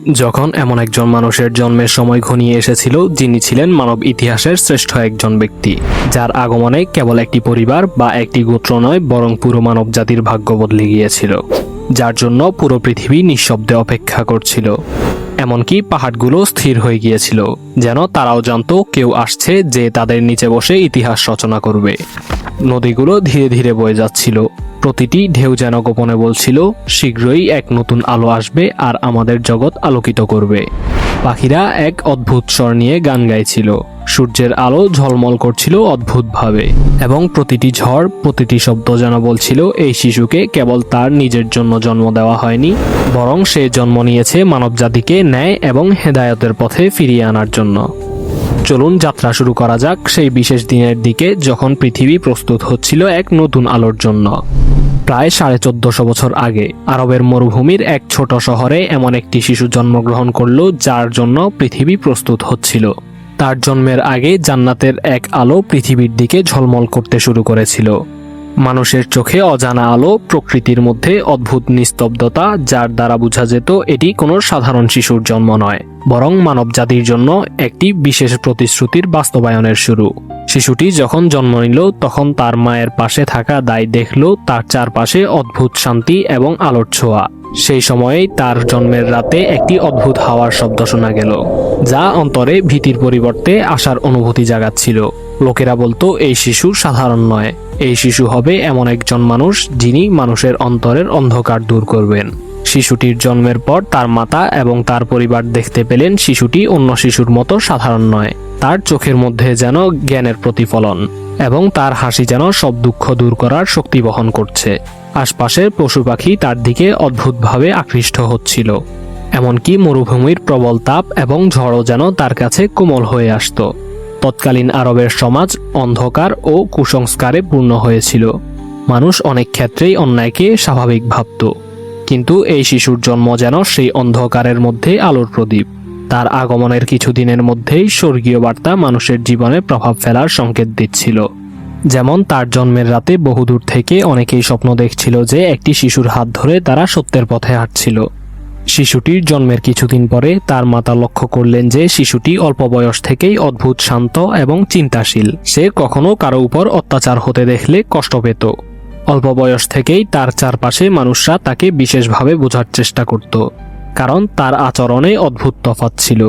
যখন এমন একজন মানুষের জন্মের সময় ঘনিয়ে এসেছিল যিনি ছিলেন মানব ইতিহাসের শ্রেষ্ঠ একজন ব্যক্তি, যার আগমনে কেবল একটি পরিবার বা একটি গোত্র নয় বরং পুরো মানব জাতির ভাগ্য বদলে গিয়েছিল, যার জন্য পুরো পৃথিবী নিঃশব্দে অপেক্ষা করছিল। এমনকি পাহাড়গুলো স্থির হয়ে গিয়েছিল, যেন তারাও জানতো কেউ আসছে যে তাদের নিচে বসে ইতিহাস রচনা করবে। নদীগুলো ধীরে ধীরে বয়ে যাচ্ছিল, প্রতিটি ঢেউ যেন গোপনে বলছিল শীঘ্রই এক নতুন আলো আসবে আর আমাদের জগৎ আলোকিত করবে। পাখিরা এক অদ্ভুত স্বর নিয়ে গান গাইছিল, সূর্যের আলো ঝলমল করছিল অদ্ভুতভাবে, এবং প্রতিটি ঝড়, প্রতিটি শব্দ যেন বলছিল এই শিশুকে কেবল তার নিজের জন্য জন্ম দেওয়া হয়নি, বরং সে জন্ম নিয়েছে মানবজাতিকে ন্যায় এবং হেদায়েতের পথে ফিরিয়ে আনার জন্য। চলুন যাত্রা শুরু করা যাক সেই বিশেষ দিনের দিকে যখন পৃথিবী প্রস্তুত হচ্ছিল এক নতুন আলোর জন্য। প্রায় 1450 বছর আগে আরবের মরুভূমির এক ছোট শহরে এমন একটি শিশু জন্মগ্রহণ করল যার জন্য পৃথিবী প্রস্তুত হচ্ছিল। তার জন্মের আগে জান্নাতের এক আলো পৃথিবীর দিকে ঝলমল করতে শুরু করেছিল। মানুষের চোখে অজানা আলো, প্রকৃতির মধ্যে অদ্ভুত নিস্তব্ধতা, যার দ্বারা বোঝা যেত এটি কোনো সাধারণ শিশুর জন্ম নয়, বরং মানব জাতির জন্য একটি বিশেষ প্রতিশ্রুতির বাস্তবায়নের শুরু। শিশুটি যখন জন্ম নিল তখন তার মায়ের পাশে থাকা দাই দেখল তার চারপাশে অদ্ভুত শান্তি এবং আলোর ছোঁয়া। সেই সময়েই তার জন্মের রাতে একটি অদ্ভুত হাওয়ার শব্দ শোনা গেল, যা অন্তরে ভীতির পরিবর্তে আশার অনুভূতি জাগাচ্ছিল। লোকেরা বলতো এই শিশু সাধারণ নয়, এই শিশু হবে এমন একজন মানুষ যিনি মানুষের অন্তরের অন্ধকার দূর করবেন। শিশুটির জন্মের পর তার মাতা এবং তার পরিবার দেখতে পেলেন শিশুটি অন্য শিশুর মতো সাধারণ নয়। তার চোখের মধ্যে যেন জ্ঞানের প্রতিফলন, এবং তার হাসি যেন সব দুঃখ দূর করার শক্তি বহন করছে। আশপাশের পশু পাখি তার দিকে অদ্ভুতভাবে আকৃষ্ট হচ্ছিল, এমনকি মরুভূমির প্রবল তাপ এবং ঝড়ও যেন তার কাছে কোমল হয়ে আসত। তৎকালীন আরবের সমাজ অন্ধকার ও কুসংস্কারে পূর্ণ হয়েছিল। মানুষ অনেক ক্ষেত্রেই অন্যায়কে স্বাভাবিক ভাবত, কিন্তু এই শিশুর জন্ম যেন সেই অন্ধকারের মধ্যে আলোর প্রদীপ। তার আগমনের কিছুদিনের মধ্যেই স্বর্গীয় বার্তা মানুষের জীবনে প্রভাব ফেলার সংকেত দিচ্ছিল। যেমন তার জন্মের রাতে বহুদূর থেকে অনেকেই স্বপ্ন দেখছিল যে একটি শিশুর হাত ধরে তারা সত্যের পথে হাঁটছিল। শিশুটির জন্মের কিছুদিন পরে তার মাতা লক্ষ্য করলেন যে শিশুটি অল্প বয়স থেকেই অদ্ভুত শান্ত এবং চিন্তাশীল। সে কখনো কারো উপর অত্যাচার হতে দেখলে কষ্ট পেত। অল্প বয়স থেকেই তার চারপাশে মানুষরা তাকে বিশেষভাবে বোঝার চেষ্টা করত, কারণ তার আচরণে অদ্ভুত তফাৎ ছিল।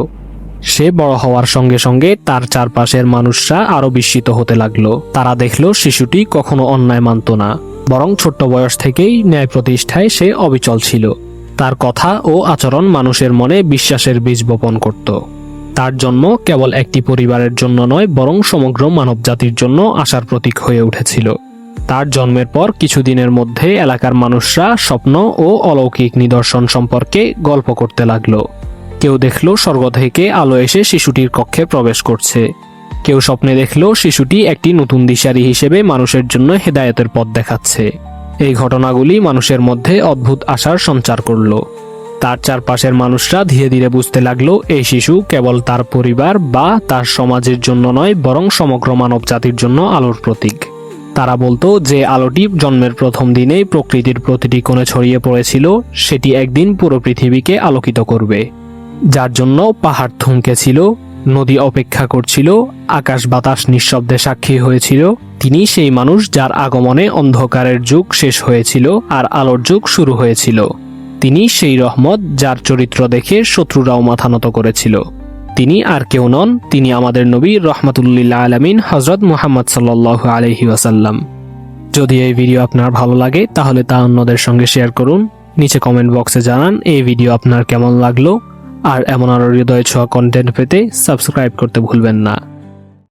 সে বড় হওয়ার সঙ্গে সঙ্গে তার চারপাশের মানুষরা আরো বিস্মিত হতে লাগলো। তারা দেখল শিশুটি কখনো অন্যায় মানত না, বরং ছোট্ট বয়স থেকেই ন্যায় প্রতিষ্ঠায় সে অবিচল ছিল। তার কথা ও আচরণ মানুষের মনে বিশ্বাসের বীজ বপন করত। তার জন্ম কেবল একটি পরিবারের জন্য নয়, বরং সমগ্র মানব জাতির জন্য আশার প্রতীক হয়ে উঠেছিল। তার জন্মের পর কিছুদিনের মধ্যে এলাকার মানুষরা স্বপ্ন ও অলৌকিক নিদর্শন সম্পর্কে গল্প করতে লাগলো। কেউ দেখল স্বর্গ থেকে আলো এসে শিশুটির কক্ষে প্রবেশ করছে, কেউ স্বপ্নে দেখল শিশুটি একটি নতুন দিশারি হিসেবে মানুষের জন্য হেদায়েতের পথ দেখাচ্ছে। এই ঘটনাগুলি মানুষের মধ্যে অদ্ভুত আশার সঞ্চার করল। তার চারপাশের মানুষরা ধীরে ধীরে বুঝতে লাগলো এই শিশু কেবল তার পরিবার বা তার সমাজের জন্য নয়, বরং সমগ্র মানব জাতির জন্য আলোর প্রতীক। তারা বলতো যে আলোটি জন্মের প্রথম দিনেই প্রকৃতির প্রতিটি কোণে ছড়িয়ে পড়েছিল, সেটি একদিন পুরো পৃথিবীকে আলোকিত করবে। যার জন্য পাহাড় থমকেছিল, নদী অপেক্ষা করছিল, আকাশ বাতাস নিঃশব্দে সাক্ষী হয়েছিল। তিনি সেই মানুষ যার আগমনে অন্ধকারের যুগ শেষ হয়েছিল আর আলোর যুগ শুরু হয়েছিল। তিনি সেই রহমত যার চরিত্র দেখে শত্রুরাও মাথা নত করেছিল। তিনি আর কেউ নন, তিনি আমাদের নবী রহমাতুল্লিল আলামিন হযরত মুহাম্মদ সাল্লাল্লাহু আলাইহি ওয়াসাল্লাম। যদি এই ভিডিও আপনার ভালো লাগে তাহলে তা অন্যদের সঙ্গে শেয়ার করুন। নিচে কমেন্ট বক্সে জানান এই ভিডিও আপনার কেমন লাগলো। আর এমন আরো হৃদয় ছোঁয়া কন্টেন্ট পেতে সাবস্ক্রাইব করতে ভুলবেন না।